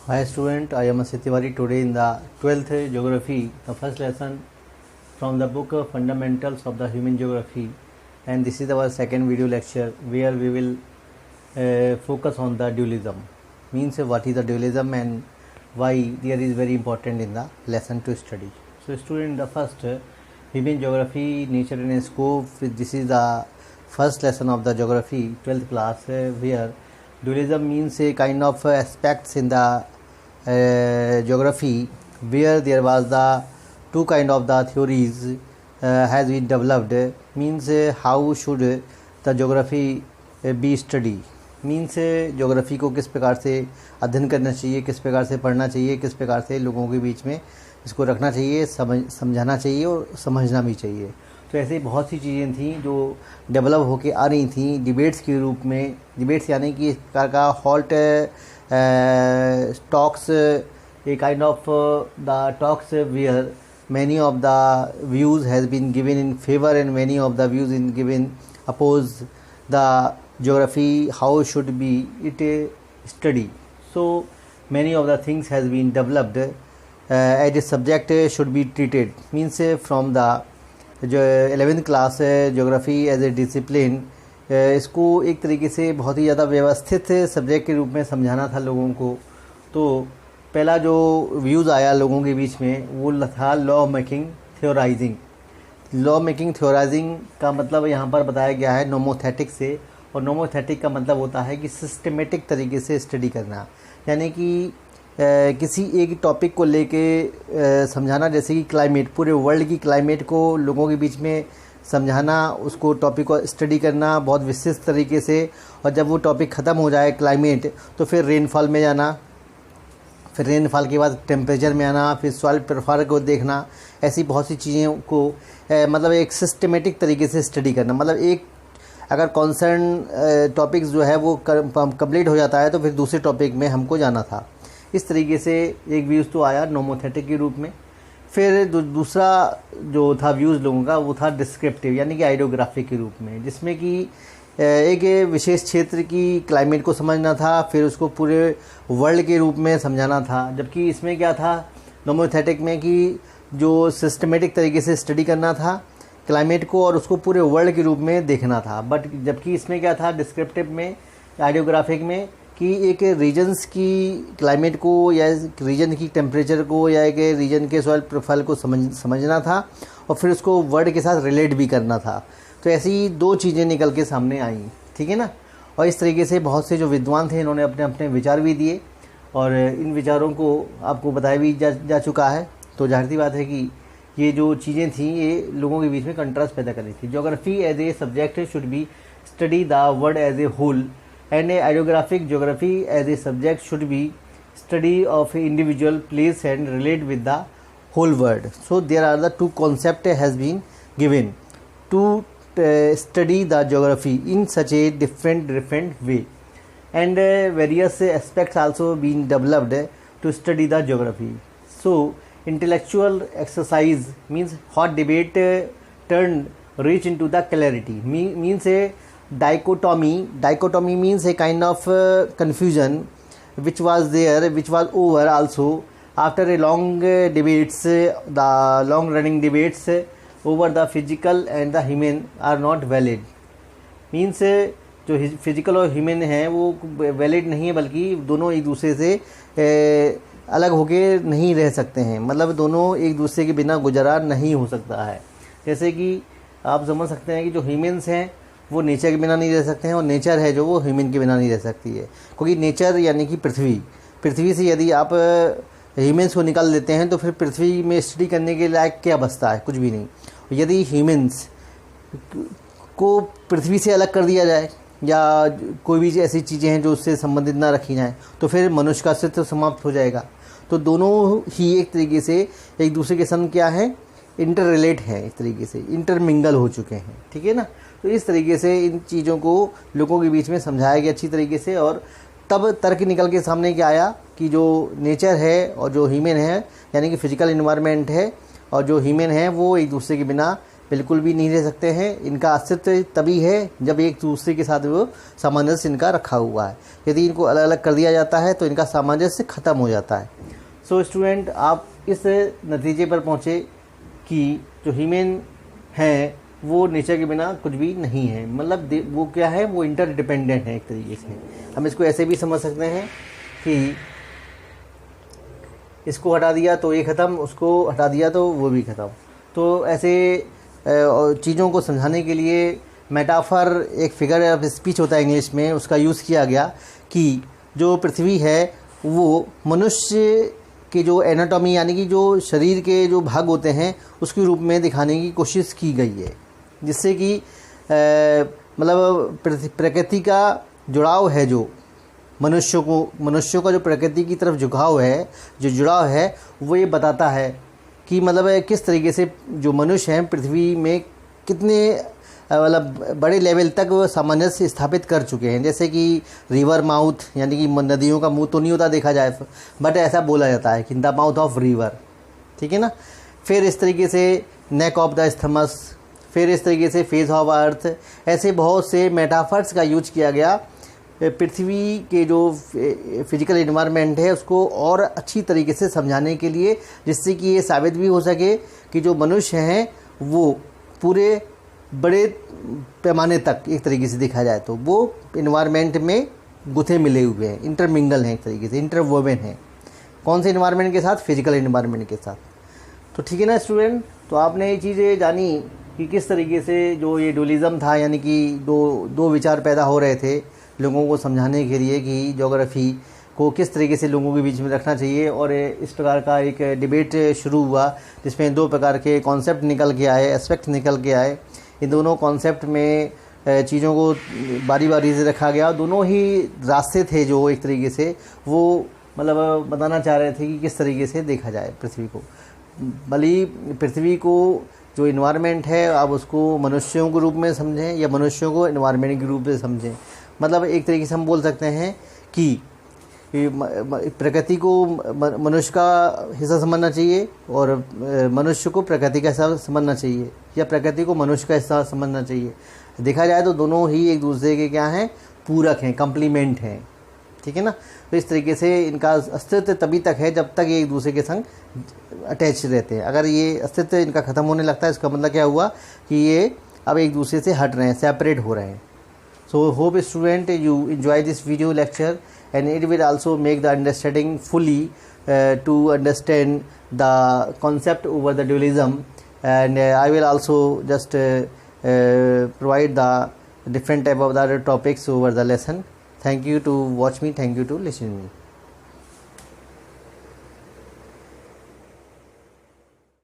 Hi student, I am Asit Tiwari. Today in the 12th Geography, the first lesson from the book Fundamentals of the Human Geography, and this is our second video lecture where we will focus on the dualism. Means what is the dualism and why there is very important in the lesson to study. So student, the first Human Geography, Nature and Scope, this is the first lesson of the Geography 12th class where dualism means a kind of aspects in the geography where there was the two kind of the theories has been developed. Means how should the geography be studied. Means geography को किस प्रकार से अध्ययन करना चाहिए, किस प्रकार से पढ़ना चाहिए, किस प्रकार से लोगों के बीच में इसको रखना चाहिए, समझाना चाहिए और समझना भी चाहिए. तो ऐसे बहुत सी चीज़ें थी जो डेवलप होके आ रही थी डिबेट्स के रूप में. डिबेट्स यानी कि इस प्रकार का halt talks, a kind of the talks where many of the views has been given in favor and many of the views in given oppose the geography, how should be it study. So many of the things has been developed as a subject should be treated. Means from the 11th class geography as a discipline इसको एक तरीके से बहुत ही ज़्यादा व्यवस्थित subject के रूप में समझाना था लोगों को. तो पहला जो व्यूज़ आया लोगों के बीच में वो था लॉ मेकिंग थ्योराइजिंग. लॉ मेकिंग थ्योराइजिंग का मतलब यहाँ पर बताया गया है नोमोथेटिक से, और नोमोथेटिक का मतलब होता है कि सिस्टमेटिक तरीके से स्टडी करना, यानी कि किसी एक टॉपिक को लेके समझाना. जैसे कि क्लाइमेट, पूरे वर्ल्ड की क्लाइमेट को लोगों के बीच में समझाना, उसको टॉपिक को स्टडी करना बहुत विशिष्ट तरीके से, और जब वो टॉपिक ख़त्म हो जाए क्लाइमेट तो फिर रेनफॉल में जाना, फिर रेनफॉल के बाद टेम्परेचर में आना, फिर सॉइल प्रोफाइल को देखना. ऐसी बहुत सी चीज़ों को मतलब एक सिस्टमेटिक तरीके से स्टडी करना. मतलब एक अगर कॉन्सर्न टॉपिक्स जो है वो कंप्लीट हो जाता है तो फिर दूसरे टॉपिक में हमको जाना था. इस तरीके से एक व्यूज़ तो आया नोमोथेटिक के रूप में. फिर दूसरा जो था व्यूज़ लोगों का वो था डिस्क्रिप्टिव यानी कि आइडियोग्राफिक के रूप में, जिसमें कि एक विशेष क्षेत्र की क्लाइमेट को समझना था, फिर उसको पूरे वर्ल्ड के रूप में समझाना था. जबकि इसमें क्या था नोमोथेटिक में कि जो सिस्टमेटिक तरीके से स्टडी करना था क्लाइमेट को और उसको पूरे वर्ल्ड के रूप में देखना था. बट जबकि इसमें क्या था डिस्क्रिप्टिव में, आइडियोग्राफिक में, कि एक रीजन्स की क्लाइमेट को या रीजन की टेम्परेचर को या एक रीजन के सॉइल प्रोफाइल को समझना था और फिर उसको वर्ल्ड के साथ रिलेट भी करना था. तो ऐसी दो चीज़ें निकल के सामने आई, ठीक है ना. और इस तरीके से बहुत से जो विद्वान थे इन्होंने अपने अपने विचार भी दिए और इन विचारों को आपको बताया भी जा चुका है. तो जाहिर सी बात है कि ये जो चीज़ें थी ये लोगों के बीच में कंट्रास्ट पैदा कर रही थी. Geography as a subject should be study the world as a whole and idiographic geography as a subject should be study of individual place and relate with the whole world. So there are the two concept has been given to study the geography in such a different way, and various aspects also been developed to study the geography. So intellectual exercise means hot debate turned reach into the clarity. Means a dichotomy means a kind of confusion which was there, which was over also after a long debates. The long running debates over the physical and the human are not valid. Means जो physical और human है वो valid नहीं है, बल्कि दोनों एक दूसरे से अलग होके नहीं रह सकते हैं. मतलब दोनों एक दूसरे के बिना गुजारा नहीं हो सकता है. जैसे कि आप समझ सकते हैं कि जो ह्यूमन्स हैं वो नेचर के बिना नहीं रह सकते हैं और नेचर है जो वो ह्यूमन के बिना नहीं रह सकती है. क्योंकि नेचर यानी कि पृथ्वी से यदि आप ह्यूमन्स को निकाल देते हैं तो फिर पृथ्वी में स्टडी करने के लायक क्या बचता है? कुछ भी नहीं. यदि ह्यूमन्स को पृथ्वी से अलग कर दिया जाए या कोई भी ऐसी चीज़ें हैं जो उससे संबंधित ना रखी जाएं तो फिर मनुष्य का अस्तित्व समाप्त हो जाएगा. तो दोनों ही एक तरीके से एक दूसरे के संग क्या है, इंटर रिलेट हैं, एक तरीके से इंटरमिंगल हो चुके हैं, ठीक है ना. तो इस तरीके से इन चीज़ों को लोगों के बीच में समझाया गया अच्छी तरीके से. और तब तर्क निकल के सामने क्या आया कि जो नेचर है और जो ह्यूमन है यानी कि फिजिकल इन्वायरमेंट है और जो ह्यूमन है वो एक दूसरे के बिना बिल्कुल भी नहीं रह सकते हैं। इनका अस्तित्व तभी है जब एक दूसरे के साथ वो सामंजस्य इनका रखा हुआ है। यदि इनको अलग अलग कर दिया जाता है तो इनका सामंजस्य ख़त्म हो जाता है। सो स्टूडेंट, आप इस नतीजे पर पहुँचे कि जो ह्यूमन हैं वो नेचर के बिना कुछ भी नहीं है। मतलब वो क्या है, वो इंटरडिपेंडेंट है एक तरीके से। हम इसको ऐसे भी समझ सकते हैं कि इसको हटा दिया तो ये ख़त्म, उसको हटा दिया तो वो भी ख़त्म। तो ऐसे चीज़ों को समझाने के लिए मेटाफर एक फिगर ऑफ स्पीच होता है इंग्लिश में, उसका यूज़ किया गया कि जो पृथ्वी है वो मनुष्य के जो एनाटॉमी यानी कि जो शरीर के जो भाग होते हैं उसके रूप में दिखाने की कोशिश की गई है, जिससे कि मतलब प्रकृति का जुड़ाव है, जो मनुष्यों का जो प्रकृति की तरफ झुकाव है, जो जुड़ाव है, वो ये बताता है कि मतलब किस तरीके से जो मनुष्य हैं पृथ्वी में कितने मतलब बड़े लेवल तक वो सामंजस्य स्थापित कर चुके हैं। जैसे कि रिवर माउथ यानी कि नदियों का मुंह तो नहीं होता देखा जाए, बट ऐसा बोला जाता है कि द माउथ ऑफ रिवर, ठीक है ना। फिर इस तरीके से नेक ऑफ द स्थमस, फिर इस तरीके से फेस ऑफ अर्थ, ऐसे बहुत से मेटाफर्स का यूज किया गया पृथ्वी के जो फिजिकल इन्वायरमेंट है उसको और अच्छी तरीके से समझाने के लिए, जिससे कि ये साबित भी हो सके कि जो मनुष्य हैं वो पूरे बड़े पैमाने तक एक तरीके से देखा जाए तो वो इन्वायरमेंट में गुथे मिले हुए हैं, इंटरमिंगल हैं, एक तरीके से इंटरवोवेन हैं। कौन से इन्वायरमेंट के साथ? फिजिकल इन्वायरमेंट के साथ। तो ठीक है ना स्टूडेंट, तो आपने ये चीज़ें जानी कि किस तरीके से जो ये डुअलिज्म था, यानी कि दो विचार पैदा हो रहे थे लोगों को समझाने के लिए कि ज्योग्राफी को किस तरीके से लोगों के बीच में रखना चाहिए। और इस प्रकार का एक डिबेट शुरू हुआ जिसमें दो प्रकार के कॉन्सेप्ट निकल के आए, एस्पेक्ट निकल के आए। इन दोनों कॉन्सेप्ट में चीज़ों को बारी बारी से रखा गया। दोनों ही रास्ते थे जो एक तरीके से वो मतलब बताना चाह रहे थे कि किस तरीके से देखा जाए पृथ्वी को। भली पृथ्वी को जो इन्वायरमेंट है आप उसको मनुष्यों के रूप में समझें या मनुष्यों को इन्वायरमेंट के रूप में समझें। मतलब एक तरीके से हम बोल सकते हैं कि प्रकृति को मनुष्य का हिस्सा समझना चाहिए और मनुष्य को प्रकृति का हिस्सा समझना चाहिए, या प्रकृति को मनुष्य का हिस्सा समझना चाहिए। देखा जाए तो दोनों ही एक दूसरे के क्या हैं, पूरक हैं, कम्प्लीमेंट हैं, ठीक है ना। तो इस तरीके से इनका अस्तित्व तभी तक है जब तक ये एक दूसरे के संग अटैच रहते हैं। अगर ये अस्तित्व इनका ख़त्म होने लगता है, इसका मतलब क्या हुआ कि ये अब एक दूसरे से हट रहे हैं, सेपरेट हो रहे हैं। So hope student you enjoy this video lecture, and it will also make the understanding fully to understand the concept over the dualism, and I will also just provide the different type of the other topics over the lesson. Thank you to watch me, thank you to listen me.